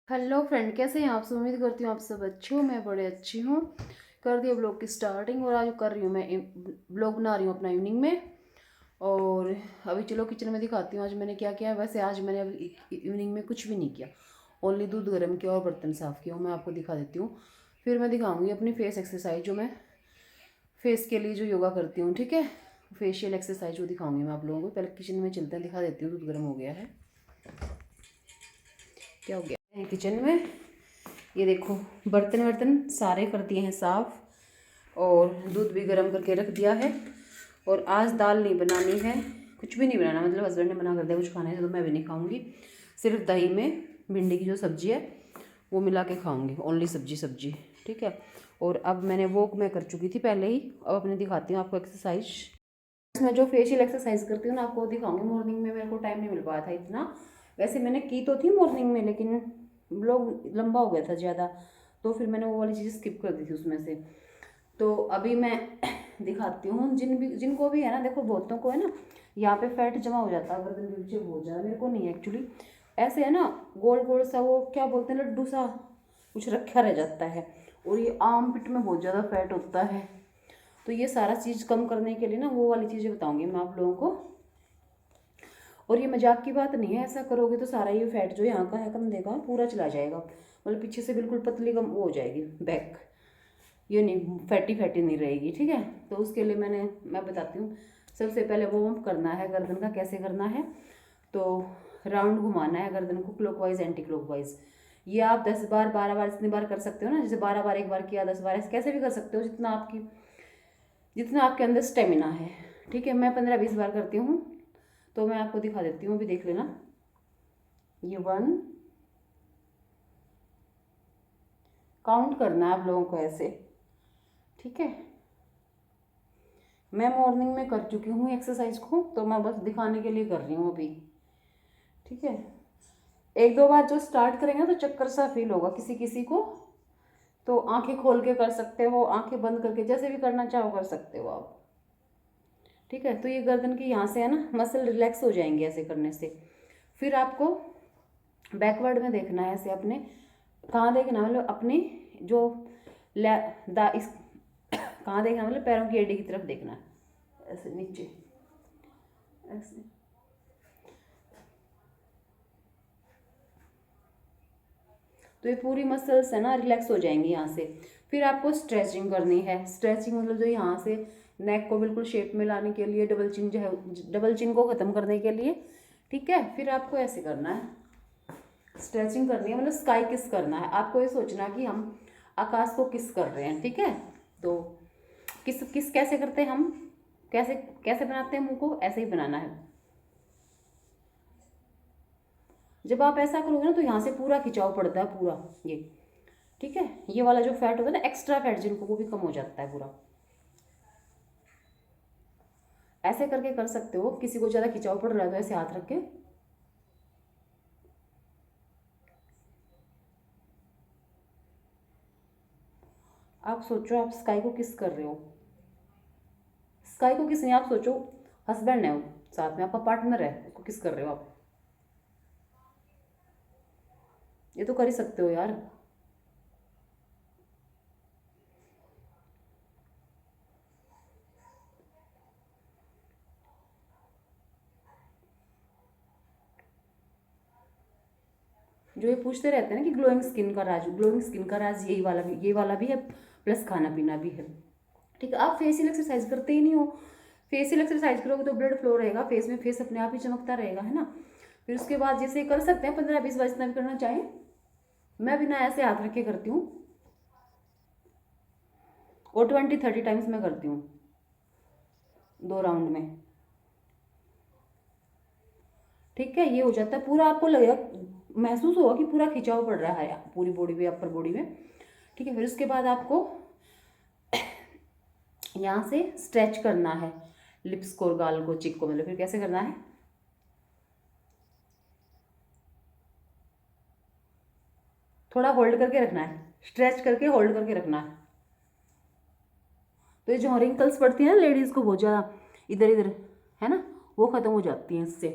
Hello friend, कैसे हैं आप सब। उम्मीद करती हूँ आप सब अच्छे हो। मैं बड़े अच्छी हूँ। कर दिया ब्लॉग की स्टार्टिंग और आज कर रही हूँ मैं ब्लॉग बना रही हूँ अपना इवनिंग में। और अभी चलो किचन में दिखाती हूँ आज मैंने क्या किया है। वैसे आज मैंने अभी इवनिंग में कुछ भी नहीं किया, ओनली दूध गर्म किया और बर्तन साफ़ किया। मैं आपको दिखा देती हूँ, फिर मैं दिखाऊँगी अपनी फेस एक्सरसाइज जो मैं फेस के लिए जो योगा करती हूँ। ठीक है, फेशियल एक्सरसाइज वो दिखाऊँगी मैं आप लोगों को। पहले किचन में चलते हैं, दिखा देती हूँ। दूध गर्म हो गया है, क्या हो गया है किचन में, ये देखो बर्तन वर्तन सारे कर दिए हैं साफ़ और दूध भी गर्म करके रख दिया है। और आज दाल नहीं बनानी है, कुछ भी नहीं बनाना, मतलब हस्बैंड ने मना कर दिया कुछ खाने से, तो मैं भी नहीं खाऊंगी। सिर्फ दही में भिंडी की जो सब्ज़ी है वो मिला के खाऊंगी, ओनली सब्जी। ठीक है। और अब मैंने वो मैं कर चुकी थी पहले ही। अब अपने दिखाती हूँ आपको एक्सरसाइज। मैं जो फेशियल एक्सरसाइज करती हूँ ना आपको दिखाऊंगी। मॉर्निंग में मेरे को टाइम नहीं मिल पाया था इतना। वैसे मैंने की तो थी मॉर्निंग में, लेकिन ब्लॉग लंबा हो गया था ज़्यादा, तो फिर मैंने वो वाली चीज़ स्किप कर दी थी उसमें से। तो अभी मैं दिखाती हूँ। जिनको भी है ना, देखो बहुतों को है ना यहाँ पे फैट जमा हो जाता है गर्दन के पीछे बहुत ज़्यादा। मेरे को नहीं है एक्चुअली, ऐसे है ना गोल गोल सा, वो क्या बोलते हैं, लड्डू सा कुछ रखा रह जाता है। और ये आर्म पिट में बहुत ज़्यादा फैट होता है। तो ये सारा चीज़ कम करने के लिए ना वो वाली चीज़ें बताऊँगी मैं आप लोगों को। और ये मजाक की बात नहीं है, ऐसा करोगे तो सारा ये फैट जो यहाँ का है कंधे का पूरा चला जाएगा, मतलब पीछे से बिल्कुल पतली कम वो हो जाएगी बैक, ये नहीं फैटी फैटी नहीं रहेगी। ठीक है। तो उसके लिए मैं बताती हूँ। सबसे पहले वार्म अप करना है गर्दन का। कैसे करना है, तो राउंड घुमाना है गर्दन को, क्लॉकवाइज एंटी क्लॉकवाइज। ये आप 10 बार 12 बार जितनी बार कर सकते हो ना, जैसे 12 बार एक बार किया, 10 बार ऐसे कैसे भी कर सकते हो, जितना आपके अंदर स्टेमिना है। ठीक है। मैं 15-20 बार करती हूँ, तो मैं आपको दिखा देती हूँ, अभी देख लेना। ये 1 काउंट करना है आप लोगों को ऐसे। ठीक है। मैं मॉर्निंग में कर चुकी हूँ एक्सरसाइज को, तो मैं बस दिखाने के लिए कर रही हूँ अभी। ठीक है। 1-2 बार जो स्टार्ट करेंगे तो चक्कर सा फील होगा किसी किसी को, तो आंखें खोल के कर सकते हो, आंखें बंद करके, जैसे भी करना चाहो कर सकते हो आप। ठीक है। तो ये गर्दन की यहाँ से है ना मसल रिलैक्स हो जाएंगे ऐसे करने से। फिर आपको बैकवर्ड में देखना है ऐसे अपने, कहाँ देखना मतलब अपनी जो इस कहाँ देखना मतलब पैरों की एड़ी की तरफ देखना है, ऐसे नीचे ऐसे। तो ये पूरी मसल्स है ना रिलैक्स हो जाएंगी यहाँ से। फिर आपको स्ट्रेचिंग करनी है। स्ट्रेचिंग मतलब जो यहाँ से नेक को बिल्कुल शेप में लाने के लिए, डबल चिन जो है, डबल चिन को ख़त्म करने के लिए। ठीक है। फिर आपको ऐसे करना है, स्ट्रेचिंग करनी है, मतलब स्काई किस करना है। आपको ये सोचना कि हम आकाश को किस कर रहे हैं। ठीक है। तो किस किस कैसे करते हैं हम, कैसे कैसे बनाते हैं मुंह को, ऐसे ही बनाना है। जब आप ऐसा करोगे ना तो यहाँ से पूरा खिंचाव पड़ता है पूरा ये। ठीक है। ये वाला जो फैट होता है ना, एक्स्ट्रा फैट जिनको, वो भी कम हो जाता है पूरा। ऐसे करके कर सकते हो। किसी को ज़्यादा खिंचाव पड़ रहा है तो ऐसे हाथ रख के आप सोचो आप स्काई को किस कर रहे हो। स्काई को किस नहीं, आप सोचो हस्बैंड है वो, साथ में आपका पार्टनर है, उसको किस कर रहे हो आप। ये तो कर ही सकते हो यार। जो ये पूछते रहते हैं ना कि ग्लोइंग स्किन का राज, ग्लोइंग स्किन का राज ये वाला भी है, प्लस खाना पीना भी है। ठीक है। आप फेशियल एक्सरसाइज करते ही नहीं हो। फेशियल एक्सरसाइज करोगे तो ब्लड फ्लो रहेगा फेस में, फेस अपने आप ही चमकता रहेगा, है ना। फिर उसके बाद जैसे कर सकते हैं 15-20 बार जितना भी करना चाहें। मैं बिना ऐसे हाथ रख के करती हूँ, और 20-30 टाइम्स मैं करती हूँ 2 राउंड में। ठीक है। ये हो जाता है पूरा, आपको लगेगा, महसूस होगा कि पूरा खिंचाव पड़ रहा है पूरी बॉडी में, अपर बॉडी में। ठीक है। फिर उसके बाद आपको यहाँ से स्ट्रेच करना है लिप्स को, गाल को, चिक को, मतलब फिर कैसे करना है, थोड़ा होल्ड करके रखना है, स्ट्रेच करके होल्ड करके रखना है। तो ये जो रिंकल्स पड़ती है ना लेडीज़ को बहुत ज़्यादा इधर इधर, है ना, वो ख़त्म हो जाती हैं इससे।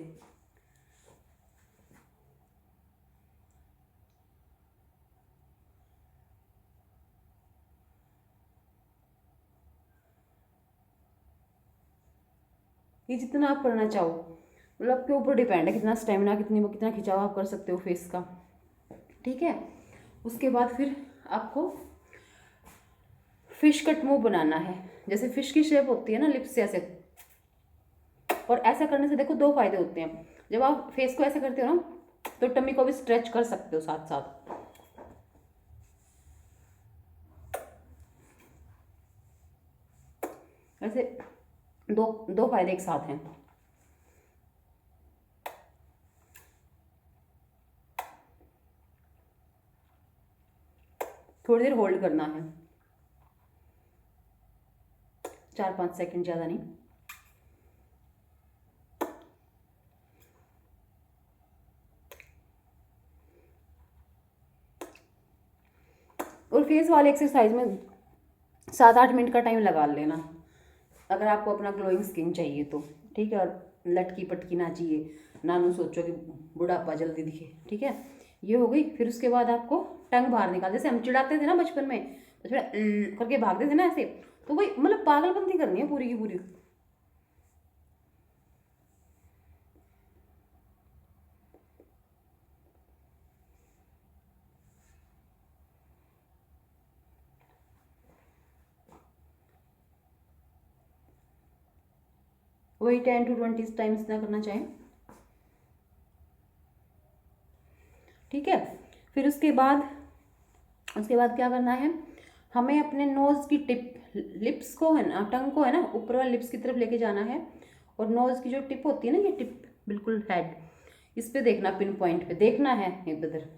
ये जितना आप करना चाहो, मतलब आपके ऊपर डिपेंड है कितना स्टेमिना, कितना खिंचाव आप कर सकते हो फेस का। ठीक है, उसके बाद फिर आपको फिश कट मूव बनाना है। जैसे फिश की शेप होती है ना लिप्स से ऐसे, और ऐसा करने से देखो दो फायदे होते हैं। जब आप फेस को ऐसे करते हो ना तो टमी को भी स्ट्रेच कर सकते हो साथ साथ। ऐसे दो दो फायदे एक साथ हैं। थोड़ी देर होल्ड करना है, 4-5 सेकंड, ज़्यादा नहीं। और फेस वाले एक्सरसाइज में 7-8 मिनट का टाइम लगा लेना अगर आपको अपना ग्लोइंग स्किन चाहिए तो। ठीक है, और लटकी पटकी ना चाहिए, नानू सोचो कि बुढ़ापा जल्दी दिखे। ठीक है, ये हो गई। फिर उसके बाद आपको टंग बाहर निकाल, जैसे हम चिढ़ाते थे ना बचपन में, करके भागते थे ना ऐसे, तो वही मतलब पागलपंती करनी है पूरी की पूरी। वही 10 to 20 टाइम्स ना करना चाहें। ठीक है, फिर उसके बाद क्या करना है, हमें अपने नोज़ की टिप, लिप्स को है ना, टंग को है ना ऊपर वाले लिप्स की तरफ लेके जाना है, और नोज़ की जो टिप होती है ना, ये टिप बिल्कुल हेड, इस पे देखना, पिन पॉइंट पे देखना है इधर।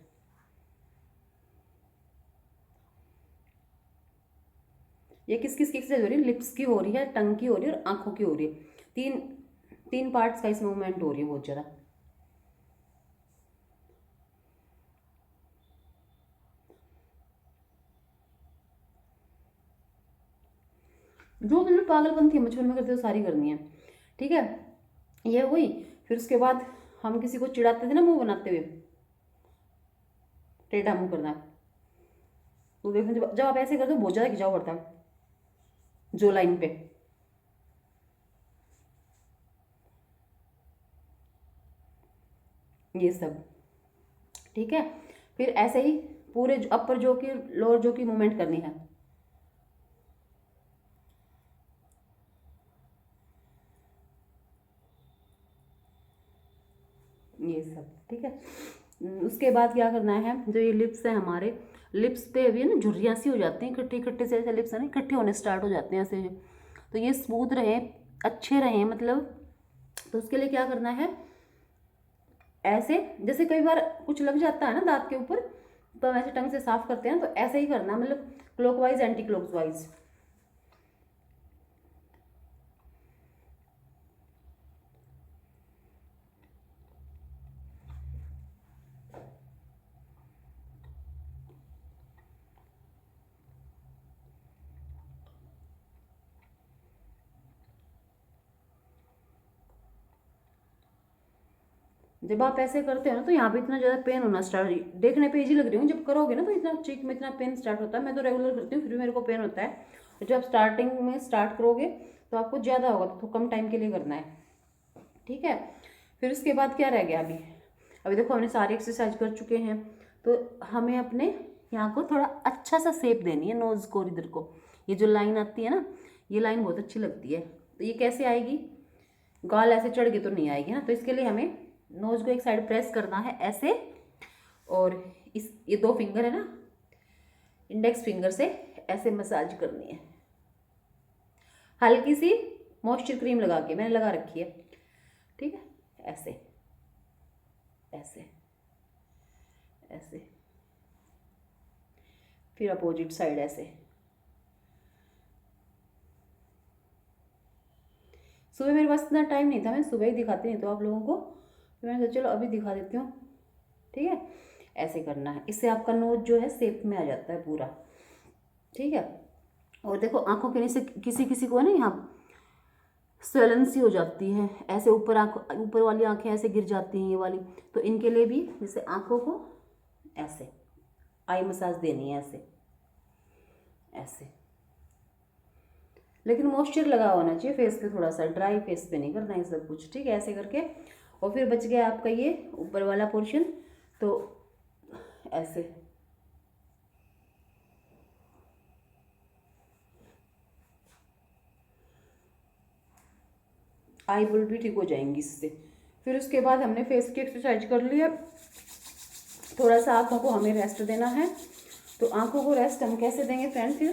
ये किस किस की एक्सरसाइज हो रही है, लिप्स की हो रही है, टंग की हो रही है और आंखों की हो रही है। तीन तीन पार्ट्स का इस मूवमेंट हो रही है बहुत ज़्यादा। जो मतलब पागलपंती है बचपन में करते हो सारी करनी है। ठीक है, ये हुई। फिर उसके बाद हम किसी को चिढ़ाते थे ना मुंह बनाते हुए, टेढ़ा मुंह करना, तो देखो जब आप ऐसे करते हो बहुत ज़्यादा खिंचाव पड़ता है जो लाइन पे। ये सब ठीक है। फिर ऐसे ही पूरे अपर जो की लोअर जो की मूवमेंट करनी है। ये सब ठीक है। उसके बाद क्या करना है, जो ये लिप्स है हमारे, लिप्स पे अभी ना झुर्रियाँ सी हो जाती हैं, इकट्ठे इकट्ठे से ऐसे लिप्स है ना इकट्ठे होने स्टार्ट हो जाते हैं ऐसे। तो ये स्मूथ रहे, अच्छे रहें मतलब, तो उसके लिए क्या करना है, ऐसे जैसे कई बार कुछ लग जाता है ना दांत के ऊपर, तो हम ऐसे टंग से साफ करते हैं, तो ऐसे ही करना, मतलब क्लॉकवाइज एंटी क्लॉकवाइज। जब आप ऐसे करते हो ना तो यहाँ पे इतना ज़्यादा पेन होना स्टार्ट, देखने पे इजी लग रही हूँ, जब करोगे ना तो इतना चीक में इतना पेन स्टार्ट होता है। मैं तो रेगुलर करती हूँ फिर भी मेरे को पेन होता है। तो जब स्टार्टिंग में स्टार्ट करोगे तो आपको ज़्यादा होगा, तो कम टाइम के लिए करना है। ठीक है, फिर उसके बाद क्या रह गया, अभी देखो हमने सारी एक्सरसाइज कर चुके हैं, तो हमें अपने यहाँ को थोड़ा अच्छा सा शेप देनी है, नोज़ को और इधर को। ये जो लाइन आती है ना, ये लाइन बहुत अच्छी लगती है। तो ये कैसे आएगी, गाल ऐसे चढ़ के तो नहीं आएगी ना, तो इसके लिए हमें नोज़ को एक साइड प्रेस करना है ऐसे, और ये 2 फिंगर है ना, इंडेक्स फिंगर से ऐसे मसाज करनी है, हल्की सी मॉइस्चर क्रीम लगा के, मैंने लगा रखी है। ठीक है, ऐसे ऐसे ऐसे, फिर अपोजिट साइड ऐसे। सुबह मेरे पास इतना टाइम नहीं था, मैं सुबह ही दिखाती नहीं तो आप लोगों को, तो मैंने सोचा चलो अभी दिखा देती हूँ। ठीक है, ऐसे करना है, इससे आपका नोज जो है शेप में आ जाता है पूरा। ठीक है, और देखो आंखों के नीचे किसी किसी को है ना यहाँ स्वेलन सी हो जाती है, ऐसे ऊपर ऊपर वाली आंखें ऐसे गिर जाती हैं ये वाली, तो इनके लिए भी जैसे आंखों को ऐसे आई मसाज देनी है, ऐसे ऐसे। लेकिन मॉइस्चर लगा होना चाहिए फेस पे, थोड़ा सा ड्राई फेस पे नहीं करना है सब कुछ, ठीक है। ऐसे करके और फिर बच गया आपका ये ऊपर वाला पोर्शन, तो ऐसे आई बॉल भी ठीक हो जाएंगी इससे। फिर उसके बाद हमने फेस की एक्सरसाइज कर ली है, थोड़ा सा आँखों को हमें रेस्ट देना है। तो आँखों को रेस्ट हम कैसे देंगे फ्रेंड, फिर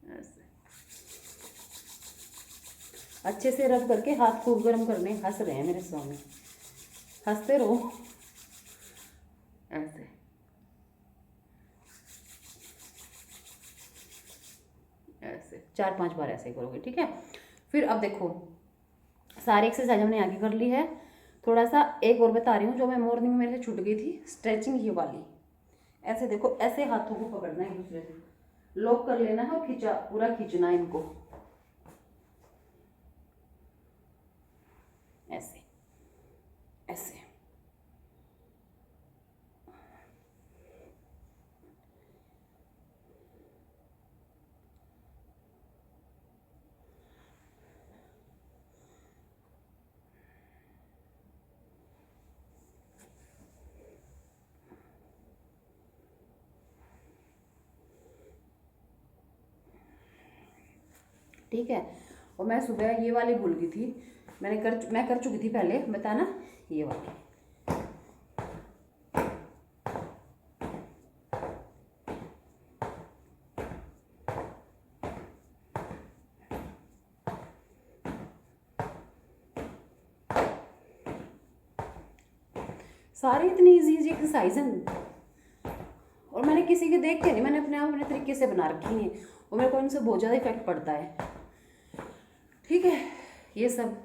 ऐसे अच्छे से रब करके हाथ खूब गर्म करने। हंस रहे हैं मेरे स्वामी, हंसते रहो ऐसे। ऐसे 4-5 बार ऐसे करोगे, ठीक है। फिर अब देखो सारी एक्सरसाइज हमने आगे कर ली है। थोड़ा सा एक और बता रही हूँ जो मैं मॉर्निंग में मेरे से छूट गई थी, स्ट्रेचिंग ये वाली। ऐसे देखो, ऐसे हाथों को पकड़ना है एक दूसरे से, लॉक कर लेना है और खींचा, पूरा खींचना है इनको ऐसे ऐसे। ठीक है। और मैं सुबह ये वाली भूल गई थी, मैं कर चुकी थी पहले, बताना ये वाली। सारी इतनी इजी इजी एक्सरसाइज हैं और मैंने किसी के देख के नहीं, मैंने अपने आप अपने तरीके से बना रखी हैं और मेरे को इनसे बहुत ज़्यादा इफेक्ट पड़ता है, ठीक है। ये सब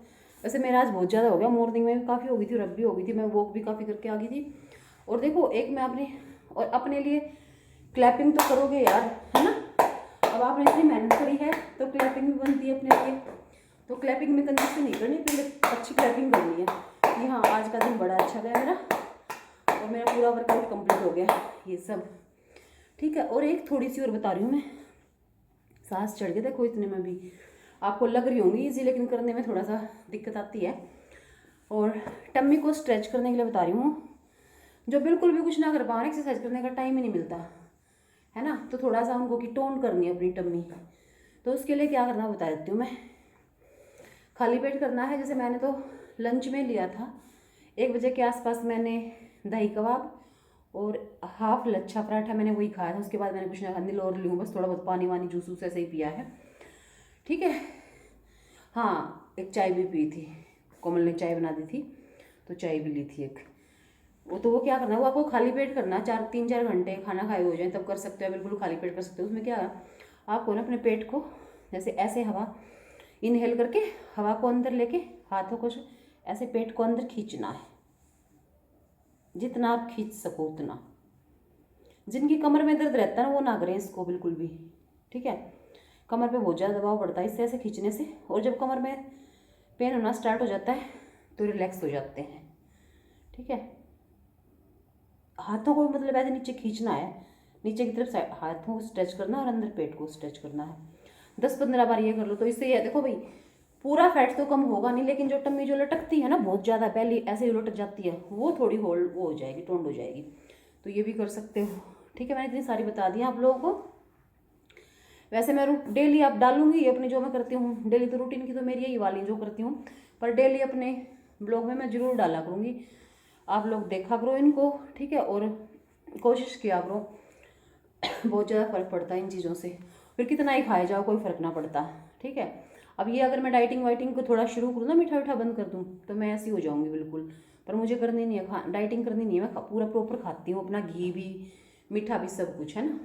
वैसे मेरा आज बहुत ज़्यादा हो गया, मॉर्निंग में काफ़ी हो गई थी, रब भी हो गई थी, मैं वॉक भी काफ़ी करके आ गई थी। और देखो एक मैं अपने और अपने लिए क्लैपिंग तो करोगे यार, है ना। अब आपने इतनी मेहनत करी है तो क्लैपिंग भी बनती है अपने लिए। तो क्लैपिंग में कंजूसी नहीं करनी, पहले अच्छी क्लैपिंग करनी है कि हाँ आज का दिन बड़ा अच्छा गया मेरा और मेरा पूरा वर्कआउट कंप्लीट हो गया, ये सब, ठीक है। और एक थोड़ी सी और बता रही हूँ मैं, सांस चढ़ के देखो इतने में भी आपको लग रही होंगी इजी, लेकिन करने में थोड़ा सा दिक्कत आती है। और टम्मी को स्ट्रेच करने के लिए बता रही हूँ, जो बिल्कुल भी कुछ ना कर पा रहे, एक्सरसाइज करने का टाइम ही नहीं मिलता है ना, तो थोड़ा सा उनको की टोन करनी है अपनी टम्मी। तो उसके लिए क्या करना बता देती हूँ मैं। खाली पेट करना है, जैसे मैंने तो लंच में लिया था 1 बजे के आसपास, मैंने दही कबाब और हाफ लच्छा पराठा मैंने वही खाया था। उसके बाद मैंने कुछ ना खानी और ली हूँ, बस थोड़ा बहुत पानी वानी जूस वूस ऐसे ही पिया है, ठीक है। हाँ एक चाय भी पी थी, कोमल ने चाय बना दी थी तो चाय भी ली थी एक। वो क्या करना है, वो आपको खाली पेट करना, 3-4 घंटे खाना खाए हो जाए तब कर सकते हो, बिल्कुल खाली पेट कर सकते हो। उसमें क्या है, आपको ना अपने पेट को जैसे ऐसे हवा इनहेल करके हवा को अंदर लेके हाथों को ऐसे पेट को अंदर खींचना है, जितना आप खींच सको उतना। जिनकी कमर में दर्द रहता है ना वो ना करें इसको बिल्कुल भी, ठीक है। कमर पे बहुत ज़्यादा दबाव पड़ता है इससे ऐसे खींचने से, और जब कमर में पेन होना स्टार्ट हो जाता है तो रिलैक्स हो जाते हैं, ठीक है। हाथों को मतलब ऐसे नीचे खींचना है, नीचे की तरफ साइड हाथों को स्ट्रेच करना और अंदर पेट को स्ट्रेच करना है। 10-15 बार ये कर लो तो इससे ये देखो भाई, पूरा फैट तो कम होगा नहीं, लेकिन जो टम्मी जो लटकती है ना बहुत ज़्यादा पहले ऐसे ही लटक जाती है, वो थोड़ी होल्ड वो हो जाएगी, टोंड हो जाएगी। तो ये भी कर सकते हो, ठीक है। मैंने इतनी सारी बता दी आप लोगों को। वैसे मैं डेली आप डालूंगी अपनी जो मैं करती हूँ डेली, तो रूटीन की तो मेरी यही वाली जो करती हूँ, पर डेली अपने ब्लॉग में मैं ज़रूर डाला करूँगी, आप लोग देखा करो इनको, ठीक है। और कोशिश किया करो, बहुत ज़्यादा फर्क पड़ता है इन चीज़ों से, फिर कितना ही खाए जाओ कोई फ़र्क ना पड़ता, ठीक है। अब ये अगर मैं डाइटिंग वाइटिंग को थोड़ा शुरू करूँ ना, मीठा मीठा बंद कर दूँ तो मैं ऐसी हो जाऊँगी बिल्कुल, पर मुझे करनी नहीं है, डाइटिंग करनी नहीं है, मैं पूरा प्रॉपर खाती हूँ, अपना घी भी मीठा भी सब कुछ है ना।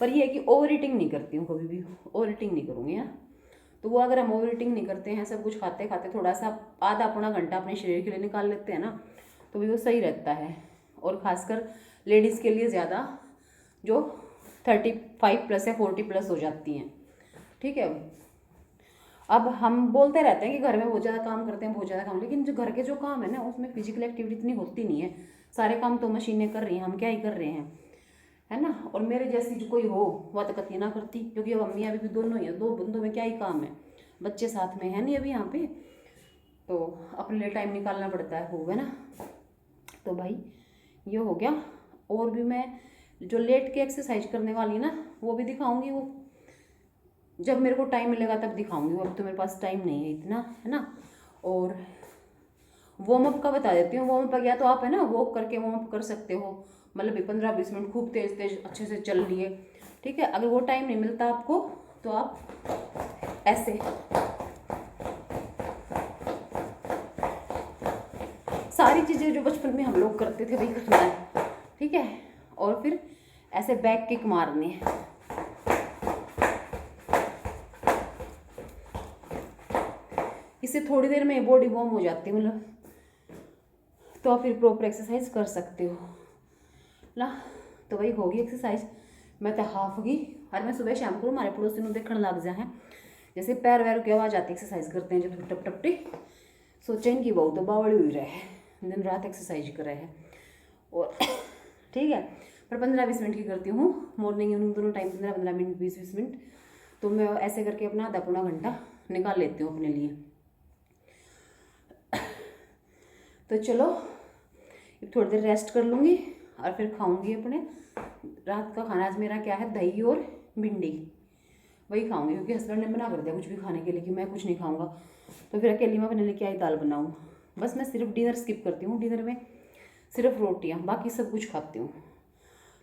पर ये है कि ओवर ईटिंग नहीं करती हूँ, कभी भी ओवर ईटिंग नहीं करूँगी ना। तो वो अगर हम ओवर ईटिंग नहीं करते हैं, सब कुछ खाते खाते थोड़ा सा आधा पौना घंटा अपने शरीर के लिए निकाल लेते हैं ना, तो भी वो सही रहता है। और ख़ासकर लेडीज़ के लिए ज़्यादा, जो 35+ या 40+ हो जाती हैं, ठीक है। अब हम बोलते रहते हैं कि घर में बहुत ज़्यादा काम करते हैं, बहुत ज़्यादा काम, लेकिन जो घर के जो काम है ना उसमें फिजिकल एक्टिविटी इतनी होती नहीं है, सारे काम तो मशीनें कर रही हैं, हम क्या ही कर रहे हैं, है ना। और मेरे जैसी जो कोई हो वह तो कती ना करती, क्योंकि अब अम्मी अभी भी दोनों ही है, दो बंदों में क्या ही काम है, बच्चे साथ में है नहीं अभी यहाँ पे, तो अपने लिए टाइम निकालना पड़ता है, हो गया ना। तो भाई ये हो गया। और भी मैं जो लेट के एक्सरसाइज करने वाली ना वो भी दिखाऊंगी, वो जब मेरे को टाइम मिलेगा तब दिखाऊंगी, वो अब तो मेरे पास टाइम नहीं है इतना, है ना। और वार्म अप का बता देती हूँ। वार्म अप या तो आप है ना वॉक करके वार्म अप कर सकते हो, मतलब 15-20 मिनट खूब तेज तेज अच्छे से चल लिए, ठीक है। अगर वो टाइम नहीं मिलता आपको तो आप ऐसे सारी चीज़ें जो बचपन में हम लोग करते थे वही करना है, ठीक है। और फिर ऐसे बैक किक मारनी है, इससे थोड़ी देर में बॉडी वार्म हो जाती है, मतलब तो आप फिर प्रॉपर एक्सरसाइज कर सकते हो ना। तो वही होगी एक्सरसाइज, मैं तो हाफ गई। और मैं सुबह शाम को हमारे पड़ोसी में देखने लग जाए हैं, जैसे पैर वैर की आवाज़ आती एक्सरसाइज करते हैं जब टप टपटी, सोचे इनकी बहू तो बावड़ी हुई रहे, दिन रात एक्सरसाइज कर रहे हैं। और ठीक है, पर 15-20 मिनट की करती हूँ, मॉर्निंग इवनिंग दोनों टाइम, 15-15 मिनट 20-20 मिनट, तो मैं ऐसे करके अपना आधा पौना घंटा निकाल लेती हूँ अपने लिए। तो चलो थोड़ी देर रेस्ट कर लूँगी और फिर खाऊंगी अपने रात का खाना। आज मेरा क्या है, दही और भिंडी, वही खाऊंगी, क्योंकि हस्बैंड ने मना कर दिया कुछ भी खाने के लिए कि मैं कुछ नहीं खाऊंगा, तो फिर अकेली मैं अपने लिए क्या ही दाल बनाऊँ। बस मैं सिर्फ डिनर स्किप करती हूँ, डिनर में सिर्फ रोटियाँ, बाकी सब कुछ खाती हूँ,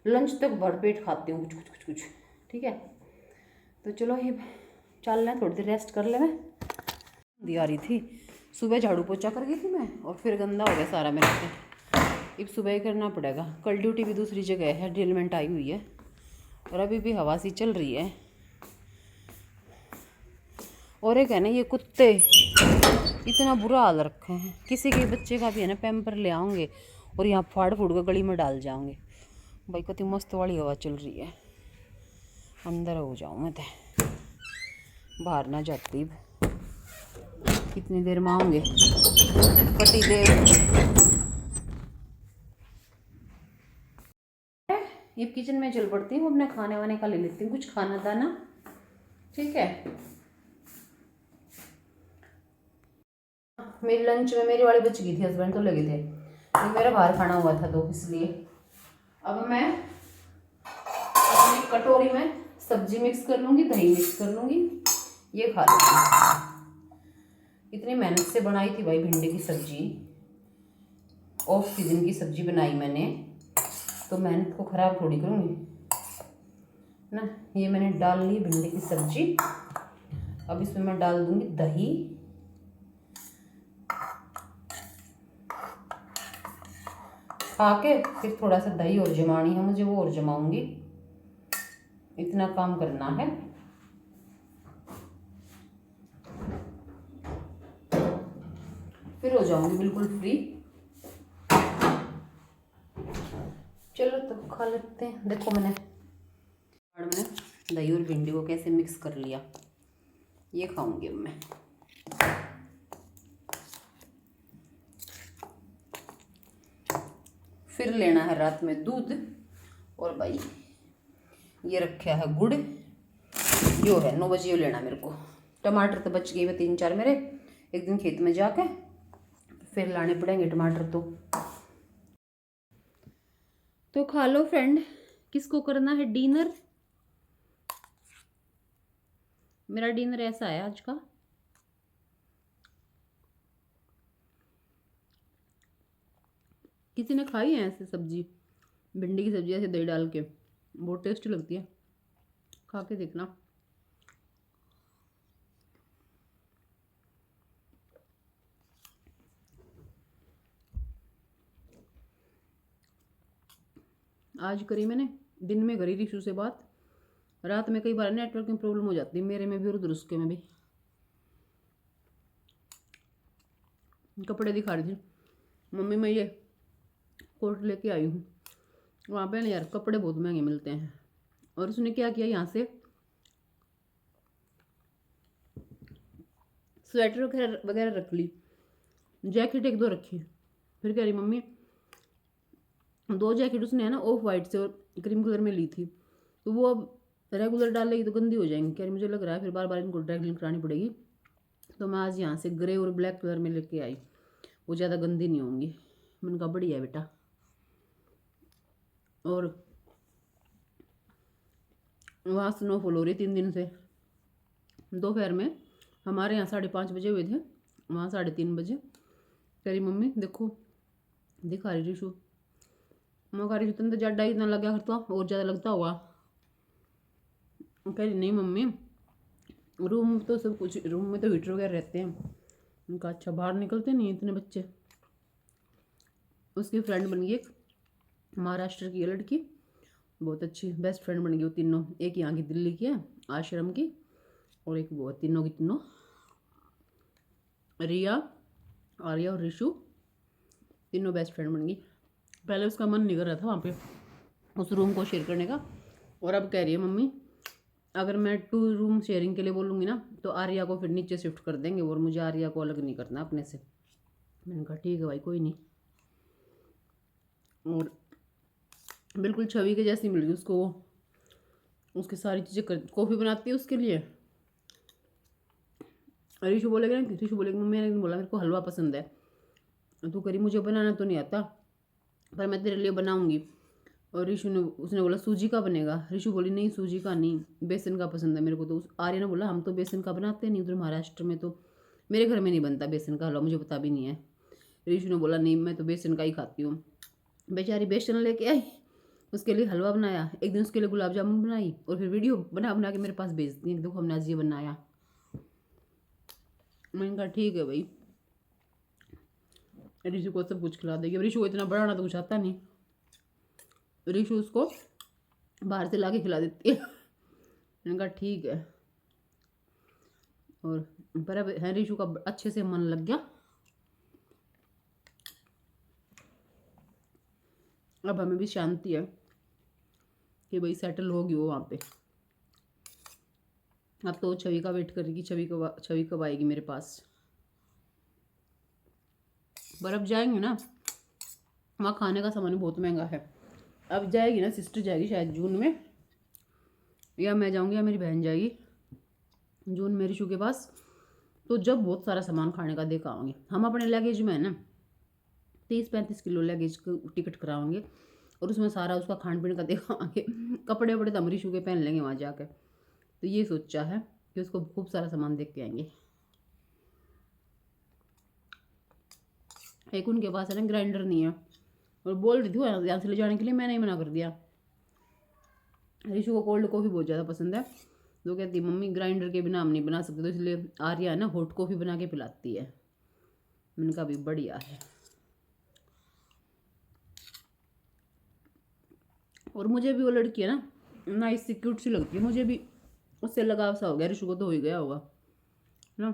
लंच तक भरपेट खाती हूँ कुछ कुछ कुछ कुछ, ठीक है। तो चलो ये चल रहे हैं, थोड़ी देर रेस्ट कर ले। मैं दी आ रही थी, सुबह झाड़ू पोछा कर गई थी मैं, और फिर गंदा हो गया सारा मेरे से, अब सुबह ही करना पड़ेगा। कल ड्यूटी भी दूसरी जगह है, ड्रिलमेंट आई हुई है, और अभी भी हवा सी चल रही है। और एक है ना ये कुत्ते इतना बुरा हाल रखे हैं, किसी के बच्चे का भी है ना पैम्पर ले आओगे और यहाँ फाड़ फूड़ कर गली में डाल जाओगे। भाई कितनी मस्त वाली हवा चल रही है, अंदर हो जाऊँ मैं तो, बाहर ना जाती। कितनी देर में आऊँगे, कटी देर। ये किचन में चल पड़ती हूँ, अपने खाने वाने का ले लेती हूँ कुछ खाना दाना, ठीक है। मेरी लंच में मेरी वाली बच गई थी, हस्बैंड तो लगे थे, तो मेरा बाहर खाना हुआ था तो इसलिए अब मैं अपनी कटोरी में सब्जी मिक्स कर लूँगी, दही मिक्स कर लूँगी, ये खा लूँगी। इतनी मेहनत से बनाई थी भाई भिंडी की सब्जी, ऑफ सीजन की सब्जी बनाई मैंने, तो मेहनत को ख़राब थोड़ी करूँगी ना। ये मैंने डाल ली भिंडी की सब्जी, अब इसमें मैं डाल दूँगी दही, खा के फिर थोड़ा सा दही और जमानी है मुझे, वो और जमाऊँगी, इतना काम करना है। फिर हो जाऊँगी बिल्कुल फ्री। चलो तब खा लेते हैं। देखो मैंने दही और भिंडी को कैसे मिक्स कर लिया, ये खाऊंगी अब मैं। फिर लेना है रात में दूध, और भाई ये रखा है गुड़, यो है 9 बजे यो लेना मेरे को। टमाटर तो बच गए 3-4 मेरे, एक दिन खेत में जाके फिर लाने पड़ेंगे टमाटर। तो खा लो फ्रेंड, किसको करना है डिनर। मेरा डिनर ऐसा है आज का। किसी ने खाई है ऐसे सब्जी, भिंडी की सब्जी ऐसे दही डाल के, बहुत टेस्टी लगती है, खा के देखना। आज करी मैंने, दिन में करी रिशु से बात, रात में कई बार नेटवर्क में प्रॉब्लम हो जाती है, मेरे में भी और उधर उसके में भी। कपड़े दिखा रही थी मम्मी, मैं ये कोट लेके आई हूँ, वहाँ पे ना यार कपड़े बहुत महंगे मिलते हैं। और उसने क्या किया, यहाँ से स्वेटर वगैरह रख ली, जैकेट 1-2 रखी, फिर कह रही मम्मी 2 जैकेट उसने है ना ऑफ वाइट से और क्रीम कलर में ली थी, तो वो अब रेगुलर डाल लेगी तो गंदी हो जाएंगी क्या, मुझे लग रहा है फिर बार बार इनको ड्राई क्लीन करानी पड़ेगी। तो मैं आज यहाँ से ग्रे और ब्लैक कलर में लेके आई, वो ज़्यादा गंदी नहीं होंगी। मैंने कहा बढ़िया बेटा। और वहाँ स्नोफॉल हो रही 3 दिन से। दोपहर में हमारे यहाँ 5:30 बजे हुए थे, वहाँ 3:30 बजे। तेरी मम्मी देखो दिखा रही रिशु, मैं कह रही तुम तो ज़्यादा इतना लग गया करता और ज़्यादा लगता होगा। कह रही नहीं मम्मी रूम तो सब कुछ, रूम में तो हीटर वगैरह रहते हैं। उनका अच्छा बाहर निकलते नहीं इतने बच्चे। उसकी फ्रेंड बन गई एक महाराष्ट्र की लड़की, बहुत अच्छी बेस्ट फ्रेंड बन गई वो तीनों। एक यहाँ की दिल्ली की है आश्रम की, और एक वो तीनों की तीनों रिया, आर्या और रिशु, तीनों बेस्ट फ्रेंड बन गई। पहले उसका मन नहीं कर रहा था वहाँ पे उस रूम को शेयर करने का, और अब कह रही है मम्मी अगर मैं 2 रूम शेयरिंग के लिए बोलूँगी ना तो आर्या को फिर नीचे शिफ्ट कर देंगे और मुझे आर्या को अलग नहीं करना अपने से। मैंने कहा ठीक है भाई कोई नहीं। और बिल्कुल छवि के जैसी मिल गई उसको, उसकी सारी चीज़ें कर, कॉफ़ी बनाती है उसके लिए। रिशु बोलेगा ना, रिशु बोलेगा मम्मी ने बोला मेरे को हलवा पसंद है, तू करी मुझे बनाना तो नहीं आता पर मैं तेरे लिए बनाऊंगी। और रिशु ने उसने बोला सूजी का बनेगा, रिशु बोली नहीं सूजी का नहीं बेसन का पसंद है मेरे को। तो उस आर्य ने बोला हम तो बेसन का बनाते नहीं उधर महाराष्ट्र में, तो मेरे घर में नहीं बनता बेसन का हलवा, मुझे पता भी नहीं है। रिशु ने बोला नहीं मैं तो बेसन का ही खाती हूँ। बेचारी बेसन लेके आई, उसके लिए हलवा बनाया, एक दिन उसके लिए गुलाब जामुन बनाई, और फिर वीडियो बना बना के मेरे पास भेज दी देखो हमने आज ये बनाया। मैंने कहा ठीक है भाई, रिशु को सब कुछ खिला देगी। रिशु को इतना बनाना तो कुछ आता नहीं, रिशु उसको बाहर से ला के खिला देती है। मैंने कहा ठीक है। और पर अब है रिशु का अच्छे से मन लग गया, अब हमें भी शांति है कि भाई सेटल होगी वो वहाँ पे। अब तो छवि का वेट करेगी, छवि कब आएगी मेरे पास। पर अब जाएंगे ना, वहाँ खाने का सामान बहुत महंगा है। अब जाएगी ना सिस्टर जाएगी शायद जून में, या मैं जाऊँगी या मेरी बहन जाएगी जून में रिशु के पास। तो जब बहुत सारा सामान खाने का देखा आएंगे हम अपने लगेज में है ना 30-35 किलो लगेज टिकट कराएंगे, और उसमें सारा उसका खान पीने का देखा आएंगे। कपड़े वपड़े तो हम रिशु के पहन लेंगे वहाँ जाकर। तो ये सोचा है कि उसको खूब सारा सामान देख के आएंगे। एक उनके पास है ना ग्राइंडर नहीं है, और बोल रही थी यहाँ से ले जाने के लिए, मैंने ही मना कर दिया। रिशु को कोल्ड कॉफ़ी बहुत ज़्यादा पसंद है, तो कहती मम्मी ग्राइंडर के बिना हम नहीं बना सकते, तो इसलिए आर्या है ना हॉट कॉफ़ी बना के पिलाती है। मैंने कहा भी बढ़िया है। और मुझे भी वो लड़की है ना नाइस सी क्यूट सी लगती है, मुझे भी उससे लगाव सा हो गया। रिशु को तो हो ही गया होगा ना।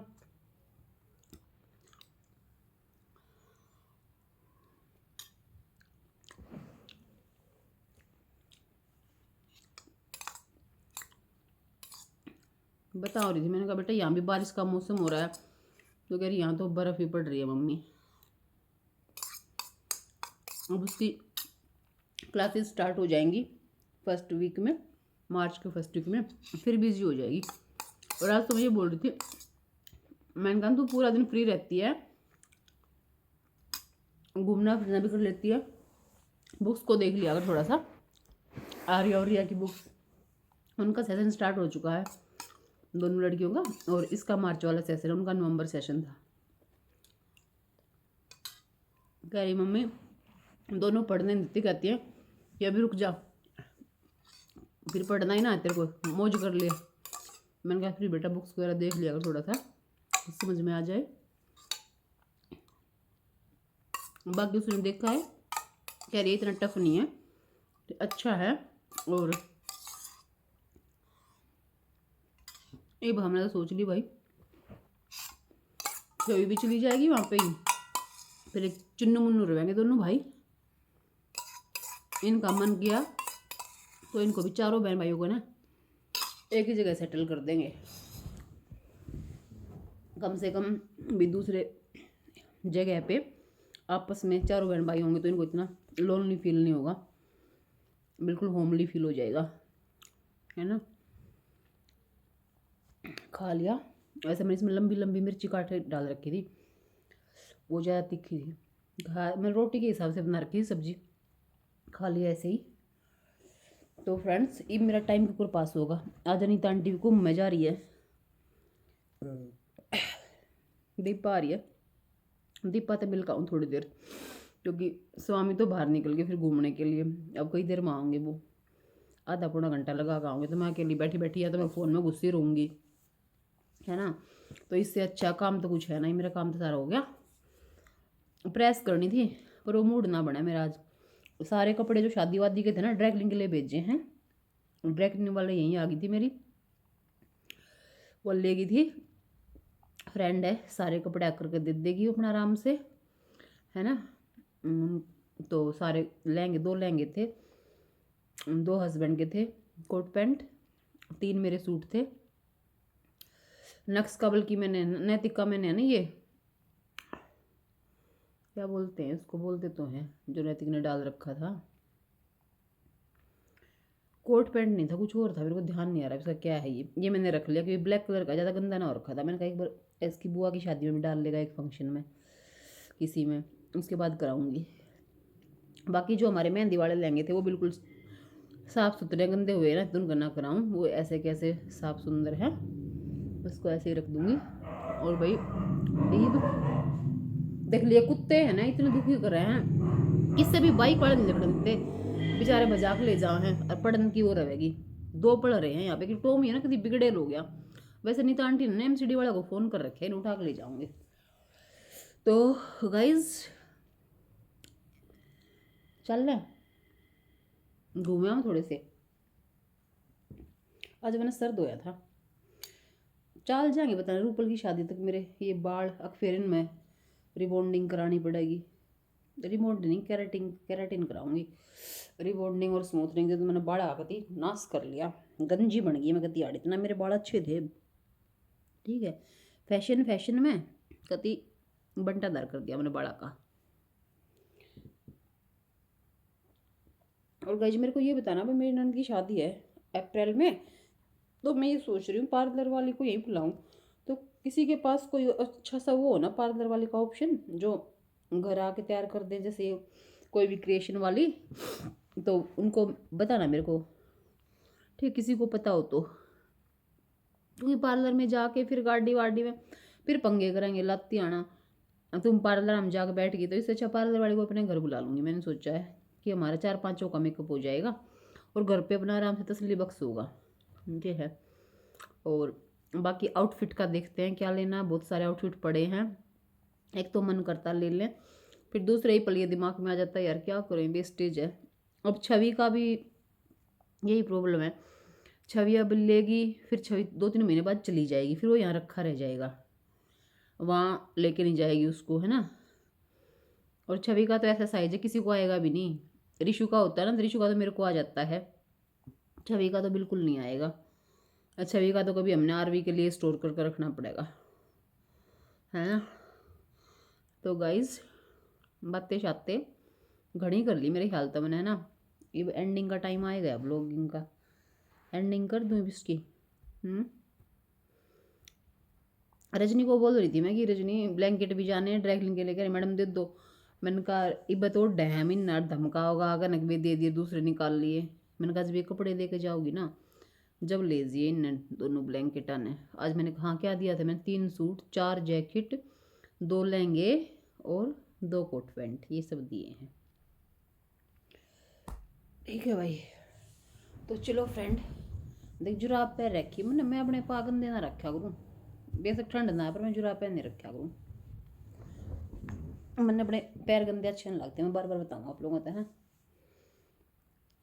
बता रही थी, मैंने कहा बेटा यहाँ भी बारिश का मौसम हो रहा है, तो कह रही यहाँ तो बर्फ़ ही पड़ रही है मम्मी। अब उसकी क्लासेस स्टार्ट हो जाएंगी फर्स्ट वीक में, मार्च के फर्स्ट वीक में, फिर बिजी हो जाएगी। और आज तो मुझे बोल रही थी, मैंने कहा तू पूरा दिन फ्री रहती है, घूमना फिरना भी कर लेती है, बुक्स को देख लिया अगर थोड़ा सा। आर्या और रिया की बुक्स, उनका सेशन स्टार्ट हो चुका है दोनों लड़कियों का, और इसका मार्च वाला सेशन है, उनका नवंबर सेशन था। कह रही मम्मी दोनों पढ़ने देती, कहती है कि अभी रुक जा फिर पढ़ना ही ना तेरे को, मौज कर लिया। मैंने कहा फिर बेटा बुक्स वगैरह देख लिया अगर थोड़ा सा समझ में आ जाए। बाकी उसने देखा है, कह रही इतना टफ नहीं है, अच्छा है। और अब हमने तो सोच ली भाई छवि भी चली जाएगी वहाँ पे ही, फिर एक चुन्नू मुन्नू रहेंगे दोनों भाई। इनका मन किया तो इनको भी चारों बहन भाइयों को ना एक ही जगह सेटल कर देंगे, कम से कम भी दूसरे जगह पे आपस में चारों बहन भाई होंगे तो इनको इतना लोनली फील नहीं होगा, बिल्कुल होमली फील हो जाएगा, है ना। खा लिया। वैसे मैंने इसमें लंबी लंबी मिर्ची काट डाल रखी थी, वो ज़्यादा तीखी थी। मैं रोटी के हिसाब से बना रखी थी सब्जी, खा लिया ऐसे ही। तो फ्रेंड्स ये मेरा टाइम के ऊपर पास होगा। आज अनीता आंटी को घूमने जा रही है, दीपा आ रही है, दीपा तो मिल आऊँ थोड़ी देर, क्योंकि स्वामी तो बाहर निकल गए फिर घूमने के लिए। अब कई देर में आऊँगे वो, आधा पौना घंटा लगा कर आऊँगे। तो मैं अकेली बैठी बैठी या तो मैं फ़ोन में घुसी रहूँगी, है ना। तो इससे अच्छा काम तो कुछ है नहीं, मेरा काम तो सारा हो गया। प्रेस करनी थी पर वो मूड ना बना मेरा आज। सारे कपड़े जो शादी वादी के थे ना ड्राई क्लीन के लिए भेजे हैं, ड्राई क्लीन वाले यहीं आ गई थी मेरी, वो ले गई थी, फ्रेंड है, सारे कपड़े आकर के दे देगी अपना आराम से, है ना। तो सारे लहंगे, 2 लहंगे थे, 2 हस्बैंड के थे कोट पैंट, 3 मेरे सूट थे। नक्स का बल्कि मैंने नैतिक का मैंने है ना, ये क्या बोलते हैं उसको, बोलते तो हैं, जो नैतिक ने डाल रखा था, कोट पैंट नहीं था, कुछ और था, मेरे को ध्यान नहीं आ रहा इसका क्या है। ये मैंने रख लिया क्योंकि ब्लैक कलर का ज़्यादा गंदा ना हो रखा था। मैंने कहा एक बार इसकी बुआ की शादी में भी डाल लेगा, एक फंक्शन में किसी में, उसके बाद कराऊंगी। बाकी जो हमारे मेहंदी वाले लहंगे थे वो बिल्कुल साफ़ सुथरे, गंदे हुए ना तो उनका ना कराऊँ, वो ऐसे कैसे साफ़ सुंदर है, उसको ऐसे ही रख दूँगी। और भाई ईद देख लिए, कुत्ते हैं ना इतने दुखी कर रहे हैं, इससे भी बाइक वाले नहीं पड़न देते बेचारे, मजाक ले जाओ हैं और पढ़न की वो रहेगी। 2 पढ़ रहे हैं यहाँ पे कि टॉमी है ना कभी बिगड़े हो गया। वैसे नीता आंटी ने MCD वाला को फ़ोन कर रखे हैं, उठा के ले जाऊँगे। तो गाइज चल रहे घूमे हम थोड़े से, आज मैंने सर धोया था। चल जाएंगे बताना रूपल की शादी तक मेरे ये बाल अखफेरन में रिबॉन्डिंग करानी पड़ेगी, रिबॉन्डिंग कैरेटिन कराऊंगी, रिबॉन्डिंग और स्मूथनिंग तो मैंने बाल आकती नाश कर लिया, गंजी बन गई मैं कती आड़, इतना मेरे बाल अच्छे थे, ठीक है। फैशन में कति बंटादार कर दिया मैंने बाड़ा का। और गाइज मेरे को ये बताना भाई, मेरी नंद की शादी है अप्रैल में, तो मैं ये सोच रही हूँ पार्लर वाली को यहीं बुलाऊँ। तो किसी के पास कोई अच्छा सा वो हो ना पार्लर वाली का ऑप्शन, जो घर आके तैयार कर दे, जैसे कोई भी क्रिएशन वाली, तो उनको बताना मेरे को, ठीक, किसी को पता हो तो। क्योंकि पार्लर में जाके फिर गाड़ी वाड़ी में फिर पंगे करेंगे, लाती आना। तुम पार्लर हम जाकर बैठ गई, तो इससे अच्छा पार्लर वाली को अपने घर बुला लूँगी। मैंने सोचा है कि हमारा 4-5 का मेकअप हो जाएगा और घर पे अपना आराम से तसल्ली बख्श होगा, ये है। और बाकी आउटफिट का देखते हैं क्या लेना, बहुत सारे आउटफिट पड़े हैं, एक तो मन करता ले लें, फिर दूसरे ही पल ये दिमाग में आ जाता है यार क्या करें, वेस्टेज है। अब छवि का भी यही प्रॉब्लम है, छवि अब लेगी, फिर छवि 2-3 महीने बाद चली जाएगी, फिर वो यहाँ रखा रह जाएगा, वहाँ लेके नहीं जाएगी उसको, है ना। और छवि का तो ऐसा साइज है किसी को आएगा भी नहीं, ऋषु का होता है ना, ऋषु का तो मेरे को आ जाता है, छवि का तो बिल्कुल नहीं आएगा। छवि का तो कभी हमने RV के लिए स्टोर करके रखना पड़ेगा, है ना। तो गाइज बातें शाते घनी कर ली मेरे ख्याल तो मैंने, है ना। ये एंडिंग का टाइम आएगा, ब्लॉगिंग का एंडिंग कर दूँ इसकी। रजनी को बोल रही थी मैं कि रजनी ब्लैंकेट भी जाने ड्राई क्लीन के लेकर, मैडम दे दो। मैंने कहा इब तो डैम इन धमका होगा, अगर नकबे दे दिए दूसरे निकाल लिए। मैंने कहा जब ये कपड़े दे के जाओगी ना, जब ले जिए इन दोनों ब्लैंकेट आने। आज मैंने कहा क्या दिया था, मैंने 3 सूट, 4 जैकेट, 2 लहंगे और 2 कोट पैंट, ये सब दिए हैं, ठीक है भाई। तो चलो फ्रेंड, देख जुराब पैर रखी मैंने, मैं अपने पा गंदे ना रखा करूँ, बेशक ठंड ना है पर मैं जुराब पहन नहीं रखा करूँ, मैंने अपने पैर गंदे अच्छे नहीं लगते, मैं बार बार बताऊँगा आप लोगों को, है।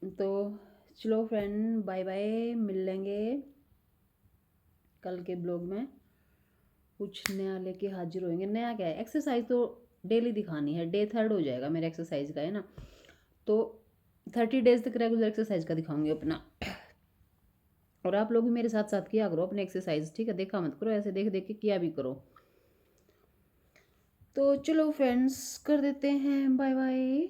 तो चलो फ्रेंड बाय बाय, मिल लेंगे कल के ब्लॉग में, कुछ नया लेके हाजिर होएंगे। नया क्या है, एक्सरसाइज तो डेली दिखानी है, डे 3 हो जाएगा मेरा एक्सरसाइज का, है ना। तो 30 डेज तक रेगुलर एक्सरसाइज का दिखाऊंगी अपना, और आप लोग भी मेरे साथ साथ किया करो अपने एक्सरसाइज, ठीक है, देखा मत करो, ऐसे देख देख के किया भी करो। तो चलो फ्रेंड्स कर देते हैं, बाय बाय।